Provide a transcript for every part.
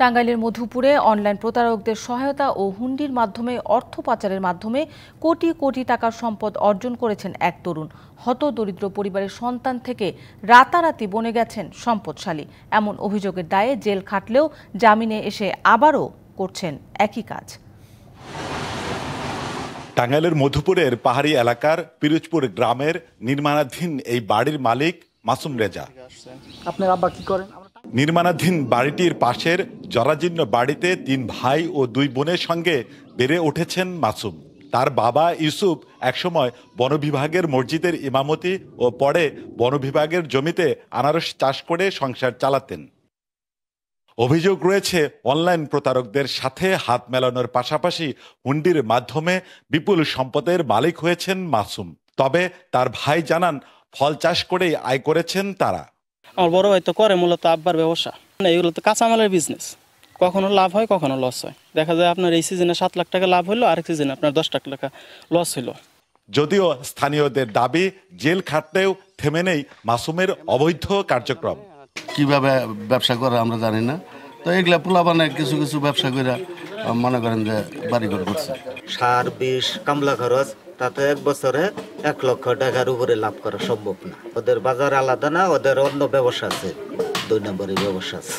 টাঙ্গাইলের মধুপুরে অনলাইন প্রতারকদের সহায়তা ও হুন্ডির মাধ্যমে অর্থ পাচারের মাধ্যমে কোটি কোটি টাকার সম্পদ অর্জন করেছেন এক তরুণ। হতদরিদ্র পরিবারের সন্তান থেকে রাতারাতি বনে গেছেন সম্পদশালী। এমন অভিযোগের দায়ে জেল খাটলেও জামিনে এসে আবারও করছেন একই কাজ। টাঙ্গাইলের মধুপুরের পাহাড়ি এলাকার পিরোজপুর গ্রামের নির্মাণাধীন এই বাড়ির মালিক মাসুম রেজা। আপনার আব্বা কি করেন? নির্মাণাধীন বাড়িটির পাশের জরাজীর্ণ বাড়িতে 3 ভাই ও 2 বোনের সঙ্গে বেড়ে উঠেছেন মাসুম। তার বাবা ইউসুফ একসময় বন বিভাগের মসজিদের ইমামতি ও পরে বন বিভাগের জমিতে আনারস চাষ করে সংসার চালাতেন। অভিযোগ রয়েছে অনলাইন প্রতারকদের সাথে হাত মেলানোর পাশাপাশি হুন্ডির মাধ্যমে বিপুল সম্পদের মালিক হয়েছেন মাসুম। তবে তার ভাই জানান, ফল চাষ করেই আয় করেছেন তারা। আমার বড় ভাই তো করে মূলত আব্বার ব্যবসা, এগুলো তো কাঁচামালের বিজনেস, কখনো লাভ হয় কখনো লস হয়। দেখা যায় আপনার এই সিজনে 7 লাখ টাকা লাভ হলো, আরেক সিজনে আপনার 10 লাখ টাকা লস হলো। যদিও স্থানীয়দের দাবি, জেল খাটলেও থেমে নেই মাসুমের অবৈধ কার্যক্রম। কিভাবে ব্যবসা করে আমরা জানি না, তো এগুলা পোলাপানে কিছু কিছু ব্যবসা করে মনে করেন যে বাড়িঘর করছে। সার, বিষ, কামলা খরচ, তাতে 1 বছরে 1 লক্ষ টাকার উপরে লাভ করা সম্ভব না। ওদের বাজার আলাদা না, ওদের অন্য ব্যবসা আছে, 2 নম্বরের ব্যবসা আছে।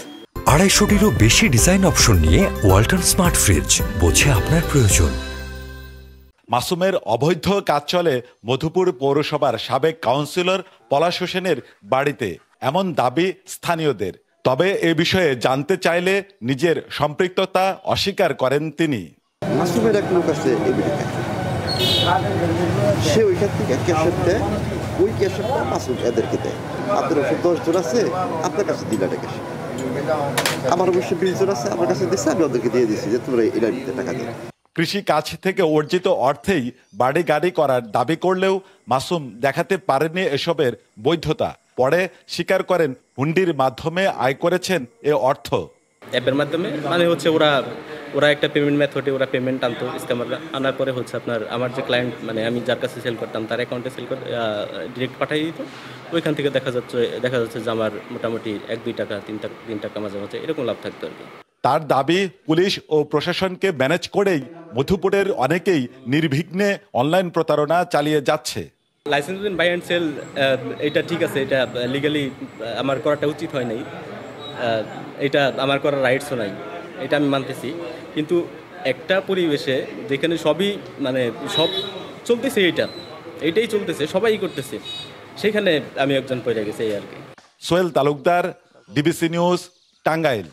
250টিরও বেশি ডিজাইন অপশন নিয়ে ওয়ালটন স্মার্ট ফ্রিজ, বোঝে আপনার প্রয়োজন। মাসুমের অবৈধ কাজ চলে মধুপুর পৌরসভার সাবেক কাউন্সিলর পলাশ হোসেনের বাড়িতে, এমন দাবি স্থানীয়দের। তবে এ বিষয়ে জানতে চাইলে নিজের সম্পৃক্ততা অস্বীকার করেন তিনি। মাসুমের এক লোক আছে আমেরিকায়, সে ওইখান থেকে ক্যাশেট দেয়, ওই ক্যাশেটটা মাসুম এদেরকে দেয়। আপনার ওষুধ 10 জন আছে, আপনার কাছে দিলা টাকা, আমার অবশ্য 20 জন আছে, আমার কাছে দিচ্ছে, আমি ওদেরকে দিয়ে দিচ্ছি যে তোমরা এটার ভিতরে টাকা দিও। কৃষি কাজ থেকে অর্জিত অর্থেই বাড়ি গাড়ি করার দাবি করলেও মাসুম দেখাতে পারেনি এসবের বৈধতা। পরে স্বীকার করেন হুন্ডির মাধ্যমে আয় করেছেন এ অর্থ। অ্যাপের মাধ্যমে মানে হচ্ছে ওরা একটা পেমেন্ট মেথডে ওরা পেমেন্ট আনতো, স্ক্যামাররা আনার পরে হচ্ছে আপনার আমার যে ক্লায়েন্ট, মানে আমি যার কাছে সেল করতাম তার অ্যাকাউন্টে সেল করে ডিরেক্ট পাঠিয়ে দিত। ওইখান থেকে দেখা যাচ্ছে যে আমার মোটামুটি 1-2 টাকা 3 টাকা মাঝে মাঝে এরকম লাভ থাকতো আর কি। তার দাবি, পুলিশ ও প্রশাসনকে ম্যানেজ করেই মধুপুরের অনেকেই নির্বিঘ্নে অনলাইন প্রতারণা চালিয়ে যাচ্ছে। লাইসেন্স বাই অ্যান্ড সেল, এটা ঠিক আছে, এটা লিগালি আমার করাটা উচিত হয় নাই, এটা আমার করার রাইটসও নাই, এটা আমি মানতেছি। কিন্তু একটা পরিবেশে যেখানে সবই মানে সব চলতেছে, এইটাই চলতেছে, সবাই করতেছে, সেখানে আমি একজন পড়ে গেছি এই আর কি। Sohel Talukdar, DBC news, Tangail.